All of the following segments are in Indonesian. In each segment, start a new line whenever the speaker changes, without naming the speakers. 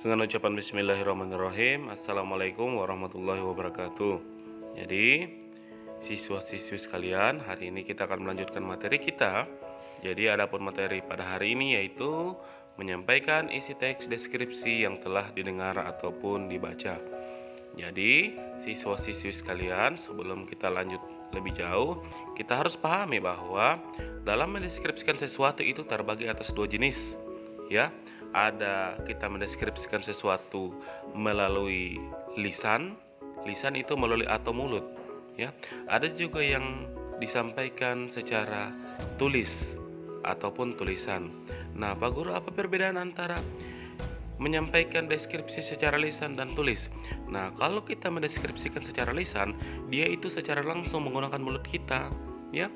Dengan ucapan bismillahirrahmanirrahim. Assalamualaikum warahmatullahi wabarakatuh. Jadi siswa-siswi sekalian, hari ini kita akan melanjutkan materi kita. Jadi adapun materi pada hari ini yaitu menyampaikan isi teks deskripsi yang telah didengar ataupun dibaca. Jadi siswa-siswi sekalian, sebelum kita lanjut lebih jauh, kita harus pahami bahwa dalam mendeskripsikan sesuatu itu terbagi atas dua jenis. Ya, ada kita mendeskripsikan sesuatu melalui lisan itu melalui atau mulut. Ya, ada juga yang disampaikan secara tulis ataupun tulisan. Nah, Pak Guru, apa perbedaan antara menyampaikan deskripsi secara lisan dan tulis? Nah, kalau kita mendeskripsikan secara lisan, dia itu secara langsung menggunakan mulut kita, ya.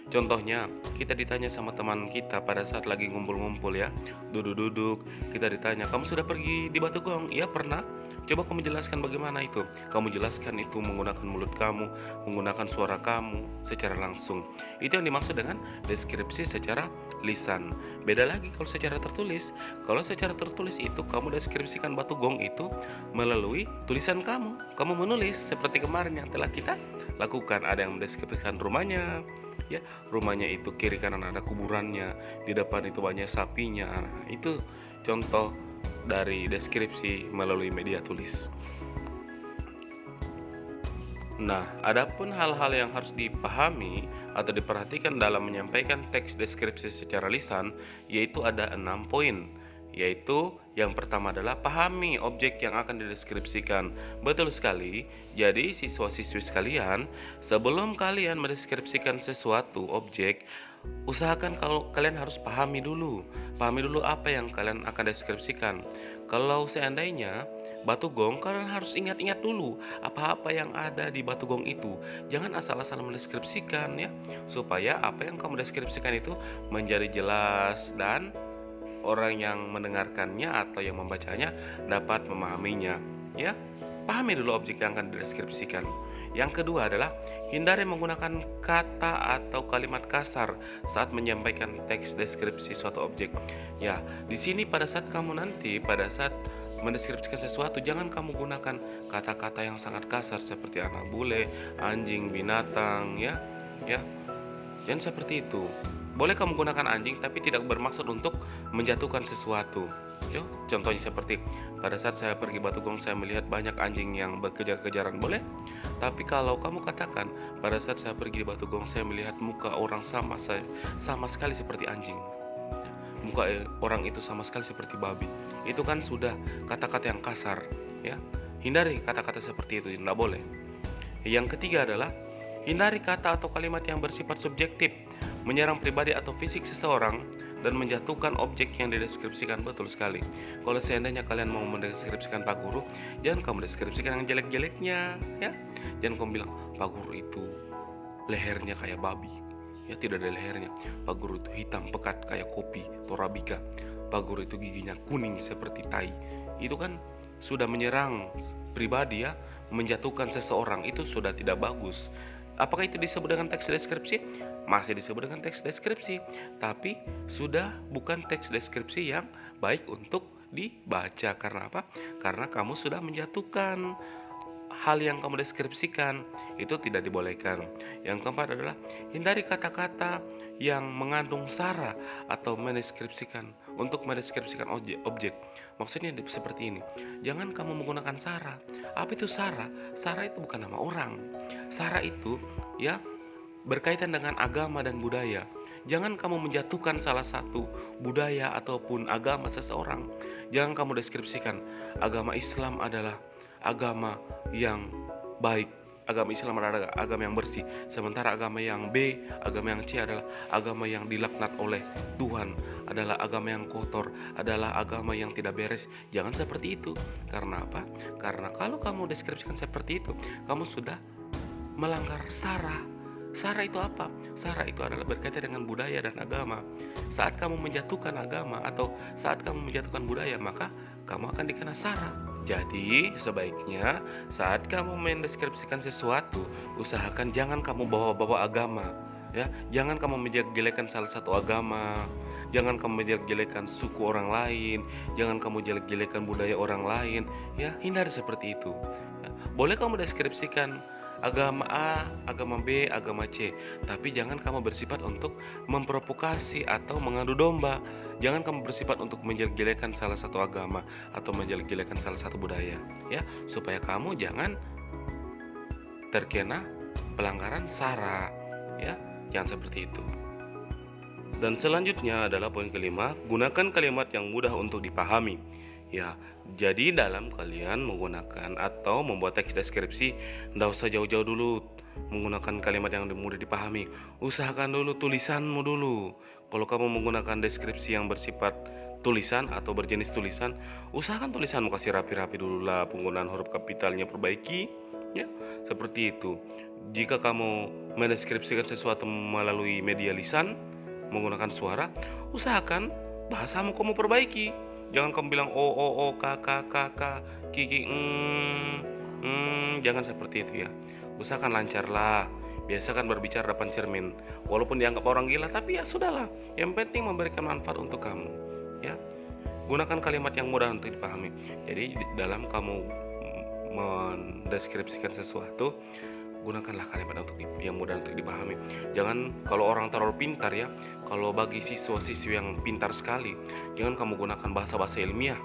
Contohnya, kita ditanya sama teman kita pada saat lagi ngumpul-ngumpul ya, duduk-duduk, kita ditanya, "Kamu sudah pergi di Batu Gong?" "Iya, pernah." "Coba kamu jelaskan bagaimana itu." Kamu jelaskan itu menggunakan mulut kamu, menggunakan suara kamu secara langsung. Itu yang dimaksud dengan deskripsi secara lisan. Beda lagi kalau secara tertulis. Kalau secara tertulis itu kamu deskripsikan Batu Gong itu melalui tulisan kamu. Kamu menulis seperti kemarin yang telah kita lakukan. Ada yang mendeskripsikan rumahnya, ya, rumahnya itu kiri kanan ada kuburannya, di depan itu banyak sapinya. Nah, itu contoh dari deskripsi melalui media tulis. Nah, adapun hal-hal yang harus dipahami atau diperhatikan dalam menyampaikan teks deskripsi secara lisan, yaitu ada 6 poin. Yaitu yang pertama adalah pahami objek yang akan dideskripsikan. Betul sekali. Jadi siswa-siswi sekalian, sebelum kalian mendeskripsikan sesuatu objek, usahakan kalau kalian harus pahami dulu apa yang kalian akan deskripsikan. Kalau seandainya Batu Gong, kalian harus ingat-ingat dulu apa-apa yang ada di Batu Gong itu. Jangan asal-asal mendeskripsikan ya, supaya apa yang kamu deskripsikan itu menjadi jelas dan orang yang mendengarkannya atau yang membacanya dapat memahaminya ya. Pahami dulu objek yang akan dideskripsikan. Yang kedua adalah hindari menggunakan kata atau kalimat kasar saat menyampaikan teks deskripsi suatu objek. Ya, di sini pada saat mendeskripsikan sesuatu, jangan kamu gunakan kata-kata yang sangat kasar seperti anak bule, anjing, binatang ya. Ya. Jangan seperti itu. Boleh kamu gunakan anjing tapi tidak bermaksud untuk menjatuhkan sesuatu. Yo, contohnya seperti pada saat saya pergi Batu Gong, saya melihat banyak anjing yang berkejar-kejaran, boleh. Tapi kalau kamu katakan pada saat saya pergi di Batu Gong, saya melihat muka orang sama sekali seperti anjing, muka orang itu sama sekali seperti babi, itu kan sudah kata-kata yang kasar ya. Hindari kata-kata seperti itu, tidak boleh. Yang ketiga adalah hindari kata atau kalimat yang bersifat subjektif, menyerang pribadi atau fisik seseorang, dan menjatuhkan objek yang dideskripsikan. Betul sekali. Kalau seandainya kalian mau mendeskripsikan Pak Guru, jangan kamu deskripsikan yang jelek-jeleknya ya. Jangan kamu bilang Pak Guru itu lehernya kayak babi ya, tidak ada lehernya. Pak Guru itu hitam pekat kayak kopi Torabika. Pak Guru itu giginya kuning seperti tai. Itu kan sudah menyerang pribadi ya, menjatuhkan seseorang, itu sudah tidak bagus. Apakah itu disebut dengan teks deskripsi? Masih disebut dengan teks deskripsi, tapi sudah bukan teks deskripsi yang baik untuk dibaca. Karena apa? Karena kamu sudah menjatuhkan hal yang kamu deskripsikan, itu tidak dibolehkan. Yang keempat adalah hindari kata-kata yang mengandung sara atau untuk mendeskripsikan objek. Maksudnya seperti ini. Jangan kamu menggunakan sara. Apa itu sara? Sara itu bukan nama orang. Sara itu ya berkaitan dengan agama dan budaya. Jangan kamu menjatuhkan salah satu budaya ataupun agama seseorang. Jangan kamu deskripsikan agama Islam adalah agama yang baik, agama Islam adalah agama yang bersih, sementara agama yang B, agama yang C adalah agama yang dilaknat oleh Tuhan, adalah agama yang kotor, adalah agama yang tidak beres. Jangan seperti itu. Karena apa? Karena kalau kamu deskripsikan seperti itu, kamu sudah melanggar sara. Sara itu apa? Sara itu adalah berkaitan dengan budaya dan agama. Saat kamu menjatuhkan agama atau saat kamu menjatuhkan budaya, maka kamu akan dikena sara. Jadi sebaiknya saat kamu mendeskripsikan sesuatu, usahakan jangan kamu bawa-bawa agama ya. Jangan kamu menjelek-jelekan salah satu agama Jangan kamu jelek-jelekan suku orang lain, jangan kamu jelek-jelekan budaya orang lain, ya hindari seperti itu. Ya, boleh kamu deskripsikan agama A, agama B, agama C, tapi jangan kamu bersifat untuk memprovokasi atau mengadu domba. Jangan kamu bersifat untuk menjelek-jelekan salah satu agama atau menjelek-jelekan salah satu budaya, ya, supaya kamu jangan terkena pelanggaran SARA, ya, jangan seperti itu. Dan selanjutnya adalah poin kelima, gunakan kalimat yang mudah untuk dipahami. Ya, jadi dalam kalian menggunakan atau membuat teks deskripsi, nggak usah jauh-jauh dulu menggunakan kalimat yang mudah dipahami. Usahakan dulu tulisanmu dulu. Kalau kamu menggunakan deskripsi yang bersifat tulisan atau berjenis tulisan, usahakan tulisanmu kasih rapi-rapi dulu lah, penggunaan huruf kapitalnya perbaiki, ya, seperti itu. Jika kamu mendeskripsikan sesuatu melalui media lisan, menggunakan suara, usahakan bahasamu kamu perbaiki. Jangan kamu bilang o k k k k kiki jangan seperti itu ya. Usahakan lancar lah. Biasakan berbicara depan cermin. Walaupun dianggap orang gila, tapi ya sudahlah. Yang penting memberikan manfaat untuk kamu. Ya, gunakan kalimat yang mudah untuk dipahami. Jadi dalam kamu mendeskripsikan sesuatu, gunakanlah kalimat yang mudah untuk dipahami. Jangan kalau orang terlalu pintar ya, kalau bagi siswa-siswi yang pintar sekali, jangan kamu gunakan bahasa-bahasa ilmiah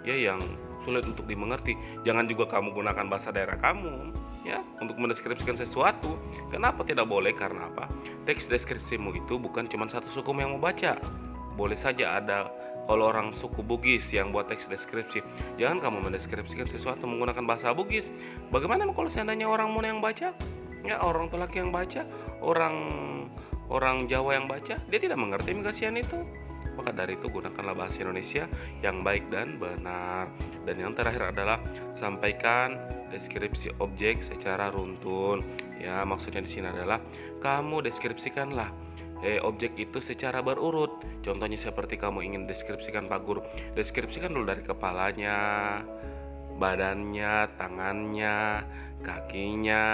ya yang sulit untuk dimengerti. Jangan juga kamu gunakan bahasa daerah kamu ya untuk mendeskripsikan sesuatu. Kenapa tidak boleh? Karena apa? Teks deskripsimu itu bukan cuma satu suku yang mau baca. Boleh saja ada kalau orang suku Bugis yang buat teks deskripsi, jangan kamu mendeskripsikan sesuatu menggunakan bahasa Bugis. Bagaimana kalau seandainya orang Mona yang baca, ya orang Tolaki yang baca, orang Jawa yang baca, dia tidak mengerti kasihan itu. Maka dari itu gunakanlah bahasa Indonesia yang baik dan benar. Dan yang terakhir adalah sampaikan deskripsi objek secara runtun. Ya, maksudnya di sini adalah kamu deskripsikanlah objek itu secara berurut. Contohnya seperti kamu ingin deskripsikan Pak Guru, deskripsikan dulu dari kepalanya, badannya, tangannya, kakinya,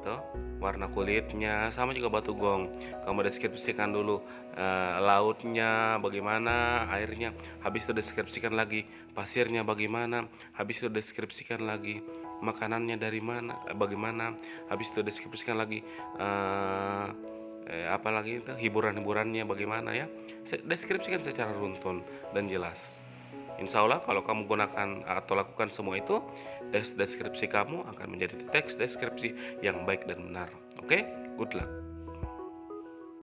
tuh, warna kulitnya, sama juga batu gong. Kamu deskripsikan dulu lautnya bagaimana, airnya. Habis itu deskripsikan lagi pasirnya bagaimana. Habis itu deskripsikan lagi makanannya dari mana, bagaimana. Habis itu deskripsikan lagi apalagi itu hiburan-hiburannya bagaimana ya. Deskripsikan secara runtun dan jelas. Insya Allah kalau kamu gunakan atau lakukan semua itu, teks deskripsi kamu akan menjadi teks deskripsi yang baik dan benar. Oke, good luck.